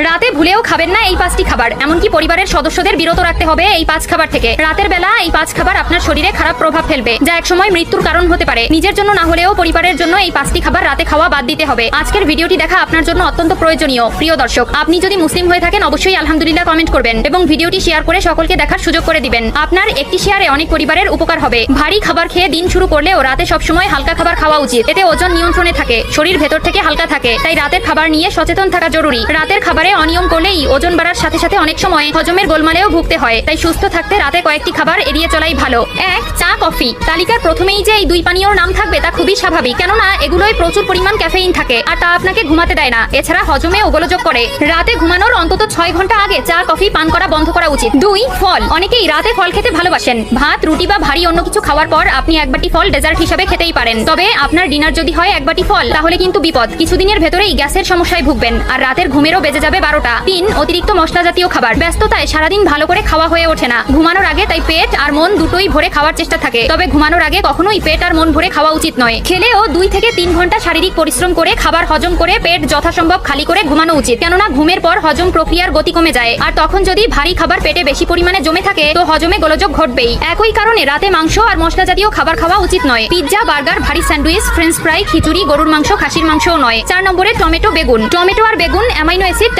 রাতে ভুলেও খাবেন না এই 5টি খাবার, এমনকি পরিবারের সদস্যদের বিরত রাখতে হবে এই 5 খাবার থেকে। রাতের বেলা এই 5 খাবার আপনার শরীরে খারাপ প্রভাব ফেলবে, যা একসময় মৃত্যুর কারণ হতে পারে। নিজের জন্য না হলেও পরিবারের জন্য এই 5টি খাবার রাতে খাওয়া বাদ দিতে হবে। আজকের ভিডিওটি দেখা আপনার জন্য অত্যন্ত প্রয়োজনীয়। প্রিয় দর্শক, আপনি যদি মুসলিম হয়ে থাকেন অবশ্যই আলহামদুলিল্লাহ কমেন্ট করবেন এবং ভিডিওটি শেয়ার করে সকলকে দেখার সুযোগ করে দিবেন। আপনার একটি শেয়ারে অনেক পরিবারের উপকার হবে। ভারী খাবার খেয়ে দিন শুরু করলেও রাতে সবসময় হালকা খাবার খাওয়া উচিত। এতে ওজন নিয়ন্ত্রণে থাকে, শরীর ভেতর থেকে হালকা থাকে। তাই রাতের খাবার নিয়ে সচেতন থাকা জরুরি। রাতের খাবারে অনিয়ম করলেই ওজন বাড়ার সাথে সাথে অনেক সময় হজমের গোলমালেও ভুগতে হয়। তাই সুস্থ থাকতে রাতে কয়েকটি খাবার এড়িয়ে চলাই ভালো। 1. চা কফি। তালিকার প্রথমেই যে এই দুই পানীয়র নাম থাকবে তা খুবই স্বাভাবিক, কেননা এগুলোয় প্রচুর পরিমাণ ক্যাফেইন থাকে আর তা আপনাকে ঘুমাতে দেয় না, এছাড়া হজমে গোলযোগ করে। রাতে ঘুমানোর অন্তত 6 ঘন্টা আগে চা কফি পান করা বন্ধ করা উচিত। 2. ফল। অনেকেই রাতে ফল খেতে ভালোবাসেন। ভাত, রুটি বা ভারী অন্য কিছু খাওয়ার পর আপনি এক বাটি ফল ডেজার্ট হিসেবে খেতেই পারেন। তবে আপনার ডিনার যদি হয় এক বাটি ফল, তাহলে কিন্তু বিপদ। কিছুদিনের ভেতরেই গ্যাসের সমস্যায় ভুগবেন আর রাতের ঘুমেরও বেজে যাবে 12টা। 3. অতিরিক্ত মশলা জাতীয় খাবার। ব্যস্ততায় সারাদিন ভালো করে খাওয়া হয়ে ওঠে না ঘুমানোর আগে, তাই পেট আর মন দুটোই ভরে খাওয়ার চেষ্টা থাকে। তবে ঘুমানোর আগে কখনোই পেট আর মন ভরে খাওয়া উচিত নয়। খেলেও 2 থেকে 3 ঘন্টা শারীরিক পরিশ্রম করে খাবার হজম করে পেট যথাসম্ভব খালি করে ঘুমানো উচিত, কেননা ঘুমের পর হজম প্রক্রিয়ার গতি কমে যায় আর তখন যদি ভারী খাবার পেটে বেশি পরিমাণে জমে থাকে তো হজমে গোলযোগ ঘটবেই। একই কারণে রাতে মাংস আর মশলা জাতীয় খাবার খাওয়া উচিত নয়। পিৎজা, বার্গার, ভারী স্যান্ডউইচ, ফ্রেঞ্চ ফ্রাই, খিচুড়ি, গরুর মাংস, খাসির মাংসও নয়। 4 নম্বরে টমেটো, বেগুন। টমেটো আর বেগুন অ্যামাইনো অ্যাসিড